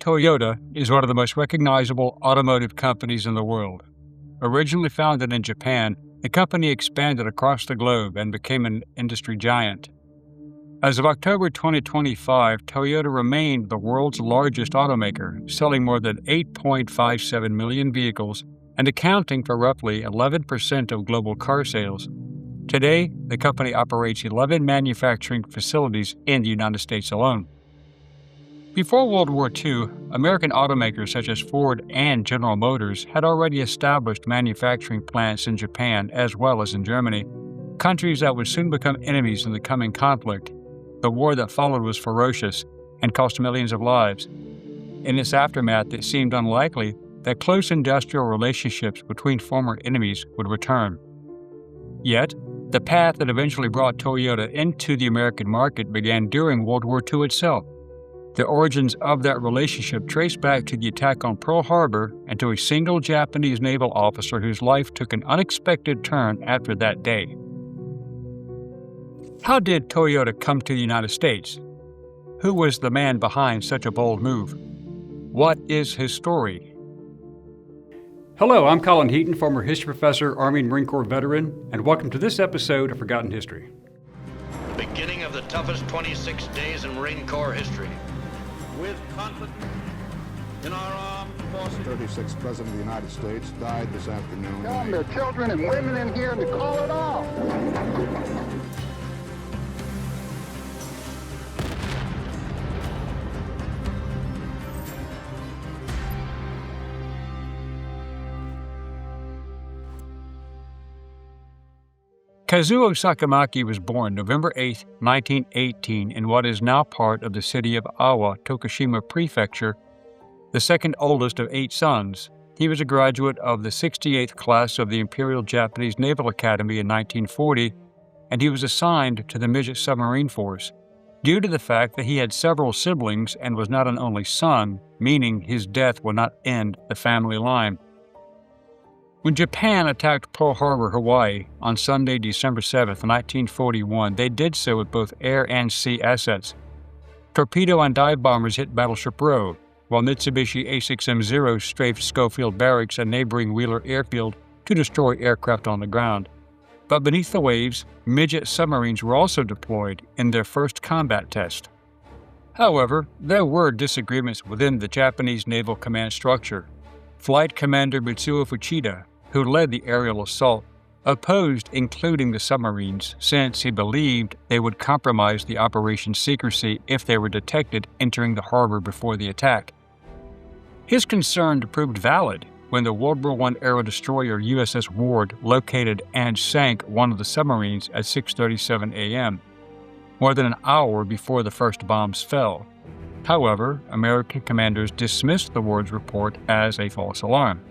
Toyota is one of the most recognizable automotive companies in the world. Originally founded in Japan, the company expanded across the globe and became an industry giant. As of October 2025, Toyota remained the world's largest automaker, selling more than 8.57 million vehicles and accounting for roughly 11% of global car sales. Today, the company operates 11 manufacturing facilities in the United States alone. Before World War II, American automakers such as Ford and General Motors had already established manufacturing plants in Japan as well as in Germany, countries that would soon become enemies in the coming conflict. The war that followed was ferocious and cost millions of lives. In its aftermath, it seemed unlikely that close industrial relationships between former enemies would return. Yet, the path that eventually brought Toyota into the American market began during World War II itself. The origins of that relationship trace back to the attack on Pearl Harbor and to a single Japanese naval officer whose life took an unexpected turn after that day. How did Toyota come to the United States? Who was the man behind such a bold move? What is his story? Hello, I'm Colin Heaton, former history professor, Army and Marine Corps veteran, and welcome to this episode of Forgotten History. The beginning of the toughest 26 days in Marine Corps history. With confidence in our armed forces. 36th President of the United States died this afternoon. Tell them there are children and women in here and to call it off. Kazuo Sakamaki was born November 8, 1918 in what is now part of the city of Awa, Tokushima Prefecture, the second oldest of 8 sons. He was a graduate of the 68th class of the Imperial Japanese Naval Academy in 1940, and he was assigned to the midget submarine force. Due to the fact that he had several siblings and was not an only son, meaning his death would not end the family line. When Japan attacked Pearl Harbor, Hawaii, on Sunday, December 7, 1941, they did so with both air and sea assets. Torpedo and dive bombers hit Battleship Row, while Mitsubishi A6M0 strafed Schofield Barracks and neighboring Wheeler Airfield to destroy aircraft on the ground. But beneath the waves, midget submarines were also deployed in their first combat test. However, there were disagreements within the Japanese Naval Command structure. Flight Commander Mitsuo Fuchida, who led the aerial assault, opposed including the submarines since he believed they would compromise the operation's secrecy if they were detected entering the harbor before the attack. His concern proved valid when the World War I era destroyer USS Ward located and sank one of the submarines at 6:37 a.m., more than an hour before the first bombs fell. However, American commanders dismissed the Ward's report as a false alarm.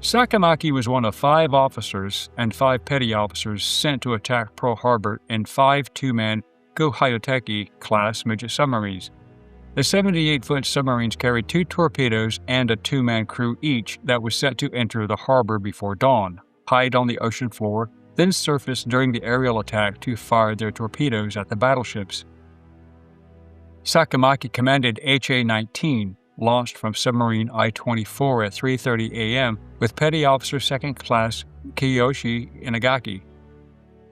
Sakamaki was one of 5 officers and 5 petty officers sent to attack Pearl Harbor in 5 two-man Go Hyoteki class midget submarines. The 78-foot submarines carried 2 torpedoes and a 2-man crew each that was set to enter the harbor before dawn, hide on the ocean floor, then surface during the aerial attack to fire their torpedoes at the battleships. Sakamaki commanded HA-19, launched from submarine I-24 at 3:30 a.m. with Petty Officer 2nd Class Kiyoshi Inagaki.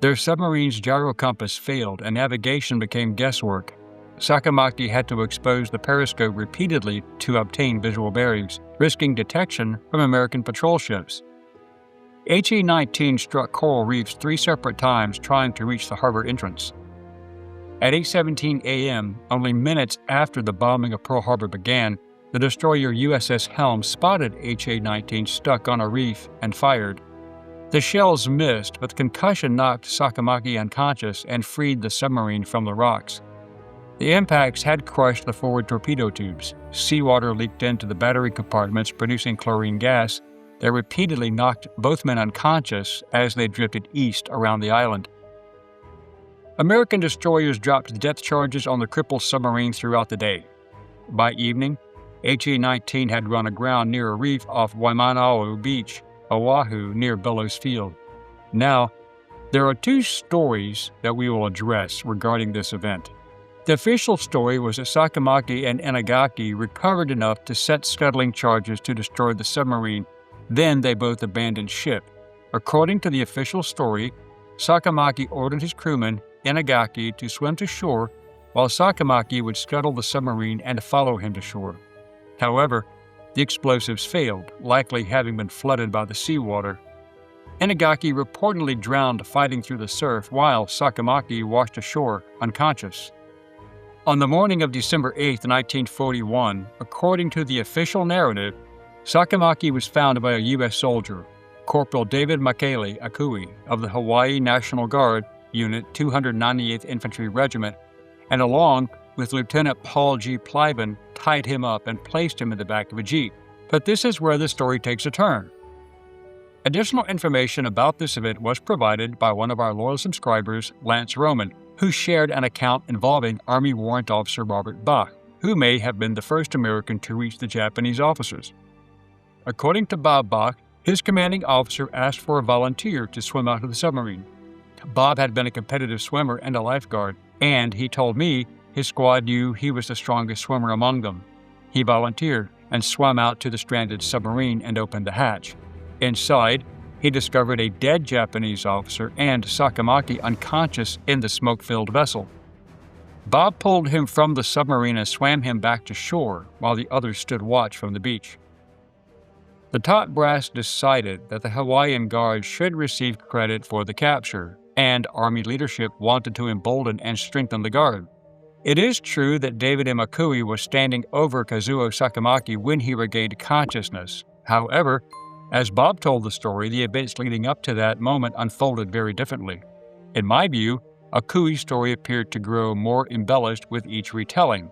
Their submarine's gyro compass failed and navigation became guesswork. Sakamaki had to expose the periscope repeatedly to obtain visual bearings, risking detection from American patrol ships. HA-19 struck coral reefs 3 separate times trying to reach the harbor entrance. At 8:17 a.m., only minutes after the bombing of Pearl Harbor began, the destroyer USS Helm spotted HA-19 stuck on a reef and fired. The shells missed, but the concussion knocked Sakamaki unconscious and freed the submarine from the rocks. The impacts had crushed the forward torpedo tubes. Seawater leaked into the battery compartments, producing chlorine gas that repeatedly knocked both men unconscious as they drifted east around the island. American destroyers dropped depth charges on the crippled submarine throughout the day. By evening, HA-19 had run aground near a reef off Waimanao Beach, Oahu, near Bellows Field. Now, there are 2 stories that we will address regarding this event. The official story was that Sakamaki and Inagaki recovered enough to set scuttling charges to destroy the submarine. Then they both abandoned ship. According to the official story, Sakamaki ordered his crewman, Inagaki, to swim to shore, while Sakamaki would scuttle the submarine and follow him to shore. However, the explosives failed, likely having been flooded by the seawater. Inagaki reportedly drowned fighting through the surf, while Sakamaki washed ashore, unconscious. On the morning of December 8, 1941, according to the official narrative, Sakamaki was found by a U.S. soldier, Corporal David Makele Akui of the Hawaii National Guard Unit 298th Infantry Regiment, and along with Lieutenant Paul G. Plyben, tied him up and placed him in the back of a jeep. But this is where the story takes a turn. Additional information about this event was provided by one of our loyal subscribers, Lance Roman, who shared an account involving Army Warrant Officer Robert Bach, who may have been the first American to reach the Japanese officers. According to Bob Bach, his commanding officer asked for a volunteer to swim out to the submarine. Bob had been a competitive swimmer and a lifeguard, and he told me his squad knew he was the strongest swimmer among them. He volunteered and swam out to the stranded submarine and opened the hatch. Inside, he discovered a dead Japanese officer and Sakamaki unconscious in the smoke-filled vessel. Bob pulled him from the submarine and swam him back to shore while the others stood watch from the beach. The top brass decided that the Hawaiian Guard should receive credit for the capture, and Army leadership wanted to embolden and strengthen the Guard. It is true that David M. Akui was standing over Kazuo Sakamaki when he regained consciousness. However, as Bob told the story, the events leading up to that moment unfolded very differently. In my view, Akui's story appeared to grow more embellished with each retelling.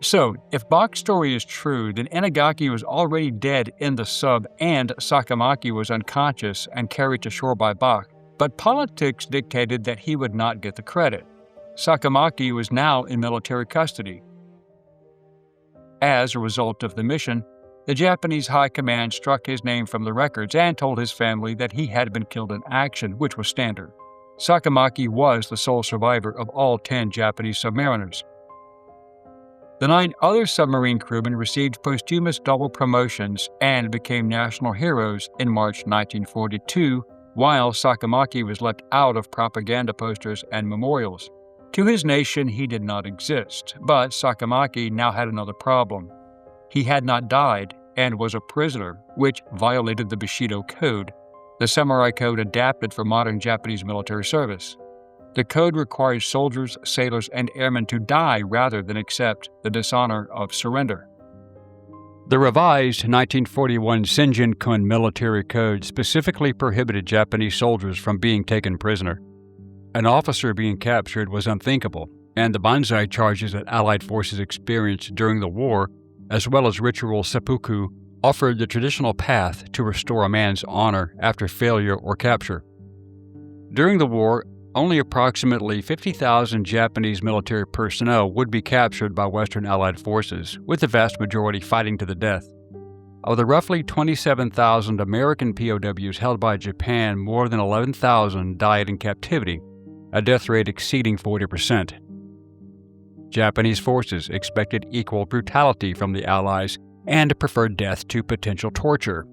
So, if Bach's story is true, then Inagaki was already dead in the sub and Sakamaki was unconscious and carried to shore by Bach, but politics dictated that he would not get the credit. Sakamaki was now in military custody. As a result of the mission, the Japanese High Command struck his name from the records and told his family that he had been killed in action, which was standard. Sakamaki was the sole survivor of all 10 Japanese submariners. The 9 other submarine crewmen received posthumous double promotions and became national heroes in March 1942, while Sakamaki was left out of propaganda posters and memorials. To his nation, he did not exist, but Sakamaki now had another problem. He had not died and was a prisoner, which violated the Bushido Code, the samurai code adapted for modern Japanese military service. The code requires soldiers, sailors, and airmen to die rather than accept the dishonor of surrender. The revised 1941 Senjin-kun military code specifically prohibited Japanese soldiers from being taken prisoner. An officer being captured was unthinkable, and the banzai charges that Allied forces experienced during the war, as well as ritual seppuku, offered the traditional path to restore a man's honor after failure or capture. During the war, only approximately 50,000 Japanese military personnel would be captured by Western Allied forces, with the vast majority fighting to the death. Of the roughly 27,000 American POWs held by Japan, more than 11,000 died in captivity, a death rate exceeding 40%. Japanese forces expected equal brutality from the Allies and preferred death to potential torture.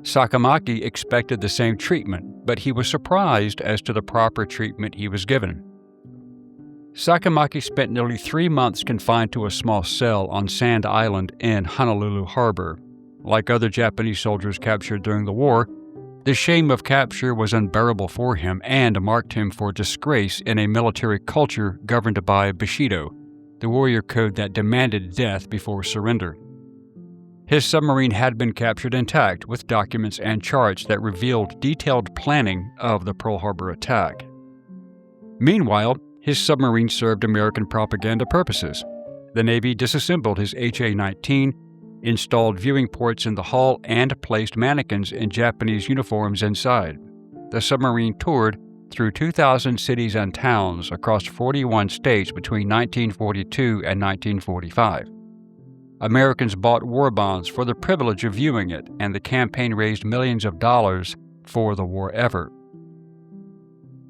Sakamaki expected the same treatment, but he was surprised as to the proper treatment he was given. Sakamaki spent nearly 3 months confined to a small cell on Sand Island in Honolulu Harbor. Like other Japanese soldiers captured during the war, the shame of capture was unbearable for him and marked him for disgrace in a military culture governed by Bushido, the warrior code that demanded death before surrender. His submarine had been captured intact, with documents and charts that revealed detailed planning of the Pearl Harbor attack. Meanwhile, his submarine served American propaganda purposes. The Navy disassembled his HA-19, installed viewing ports in the hull, and placed mannequins in Japanese uniforms inside. The submarine toured through 2,000 cities and towns across 41 states between 1942 and 1945. Americans bought war bonds for the privilege of viewing it, and the campaign raised millions of dollars for the war effort.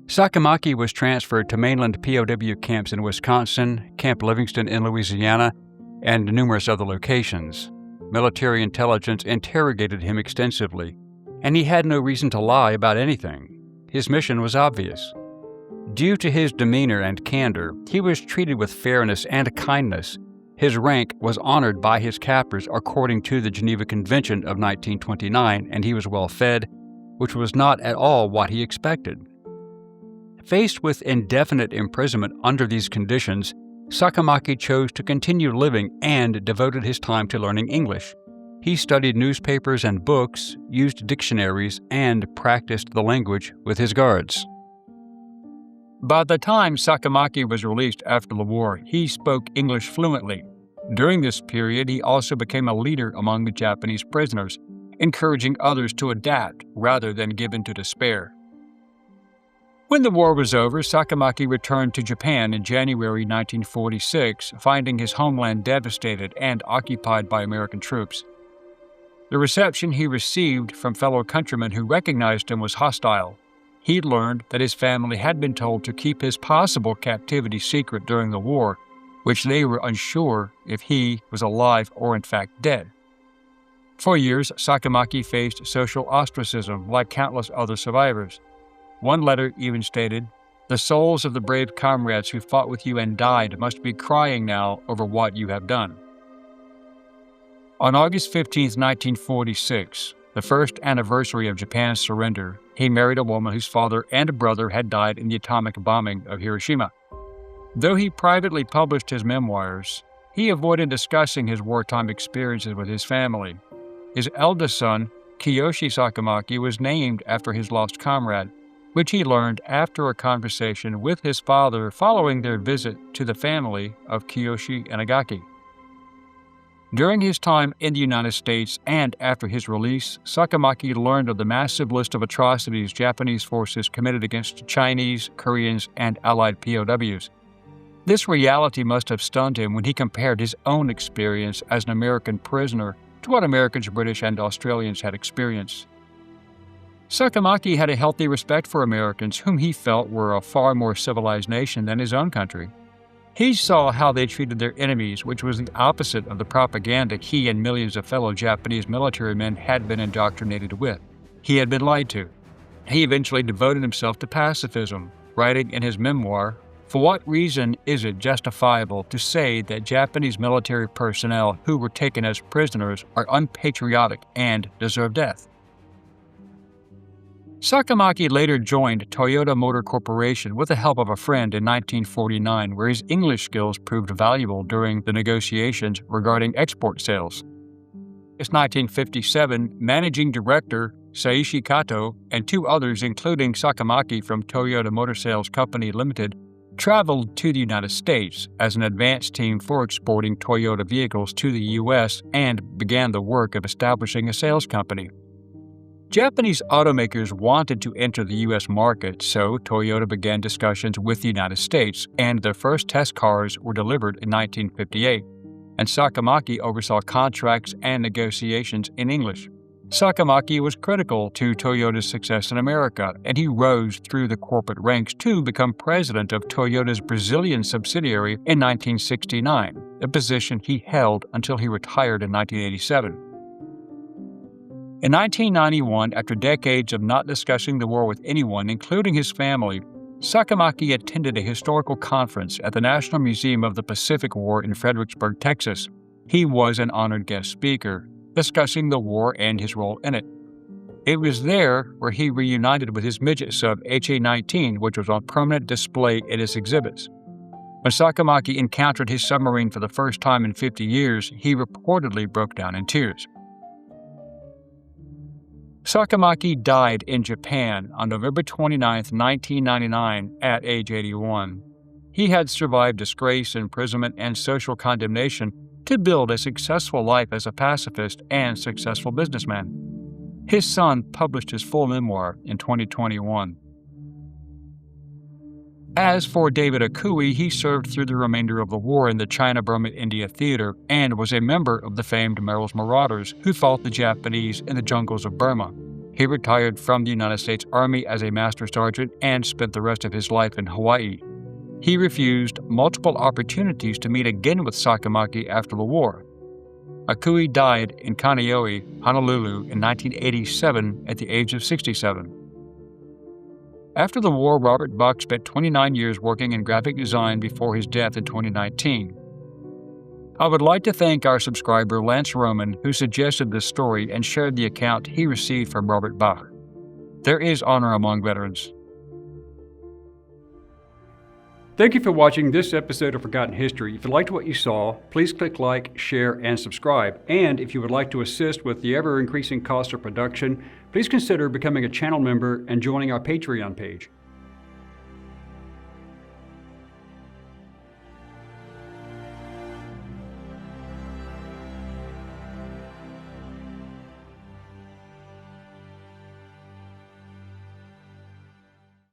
Sakamaki was transferred to mainland POW camps in Wisconsin, Camp Livingston in Louisiana, and numerous other locations. Military intelligence interrogated him extensively, and he had no reason to lie about anything. His mission was obvious. Due to his demeanor and candor, he was treated with fairness and kindness. His rank was honored by his captors according to the Geneva Convention of 1929, and he was well fed, which was not at all what he expected. Faced with indefinite imprisonment under these conditions, Sakamaki chose to continue living and devoted his time to learning English. He studied newspapers and books, used dictionaries, and practiced the language with his guards. By the time Sakamaki was released after the war, he spoke English fluently. During this period, he also became a leader among the Japanese prisoners, encouraging others to adapt rather than give in to despair. When the war was over, Sakamaki returned to Japan in January 1946, finding his homeland devastated and occupied by American troops. The reception he received from fellow countrymen who recognized him was hostile. He learned that his family had been told to keep his possible captivity secret during the war, which they were unsure if he was alive or in fact dead. For years, Sakamaki faced social ostracism like countless other survivors. One letter even stated, "The souls of the brave comrades who fought with you and died must be crying now over what you have done." On August 15, 1946, the first anniversary of Japan's surrender, he married a woman whose father and brother had died in the atomic bombing of Hiroshima. Though he privately published his memoirs, he avoided discussing his wartime experiences with his family. His eldest son, Kiyoshi Sakamaki, was named after his lost comrade, which he learned after a conversation with his father following their visit to the family of Kiyoshi Inagaki. During his time in the United States and after his release, Sakamaki learned of the massive list of atrocities Japanese forces committed against Chinese, Koreans, and Allied POWs. This reality must have stunned him when he compared his own experience as an American prisoner to what Americans, British, and Australians had experienced. Sakamaki had a healthy respect for Americans, whom he felt were a far more civilized nation than his own country. He saw how they treated their enemies, which was the opposite of the propaganda he and millions of fellow Japanese military men had been indoctrinated with. He had been lied to. He eventually devoted himself to pacifism, writing in his memoir, "For what reason is it justifiable to say that Japanese military personnel who were taken as prisoners are unpatriotic and deserve death?" Sakamaki later joined Toyota Motor Corporation with the help of a friend in 1949, where his English skills proved valuable during the negotiations regarding export sales. In 1957, Managing Director Saishi Kato and two others, including Sakamaki from Toyota Motor Sales Company Limited, traveled to the United States as an advance team for exporting Toyota vehicles to the U.S. and began the work of establishing a sales company. Japanese automakers wanted to enter the U.S. market, so Toyota began discussions with the United States, and their first test cars were delivered in 1958, and Sakamaki oversaw contracts and negotiations in English. Sakamaki was critical to Toyota's success in America, and he rose through the corporate ranks to become president of Toyota's Brazilian subsidiary in 1969, a position he held until he retired in 1987. In 1991, after decades of not discussing the war with anyone, including his family, Sakamaki attended a historical conference at the National Museum of the Pacific War in Fredericksburg, Texas. He was an honored guest speaker, discussing the war and his role in it. It was there where he reunited with his midget sub HA-19, which was on permanent display at his exhibits. When Sakamaki encountered his submarine for the first time in 50 years, he reportedly broke down in tears. Sakamaki died in Japan on November 29, 1999, at age 81. He had survived disgrace, imprisonment, and social condemnation to build a successful life as a pacifist and successful businessman. His son published his full memoir in 2021. As for David Akui, he served through the remainder of the war in the China-Burma-India Theater and was a member of the famed Merrill's Marauders who fought the Japanese in the jungles of Burma. He retired from the United States Army as a Master Sergeant and spent the rest of his life in Hawaii. He refused multiple opportunities to meet again with Sakamaki after the war. Akui died in Kaneohe, Honolulu in 1987 at the age of 67. After the war, Robert Buck spent 29 years working in graphic design before his death in 2019. I would like to thank our subscriber Lance Roman, who suggested this story and shared the account he received from Robert Buck. There is honor among veterans. Thank you for watching this episode of Forgotten History. If you liked what you saw, please click like, share, and subscribe. And if you would like to assist with the ever-increasing cost of production, please consider becoming a channel member and joining our Patreon page.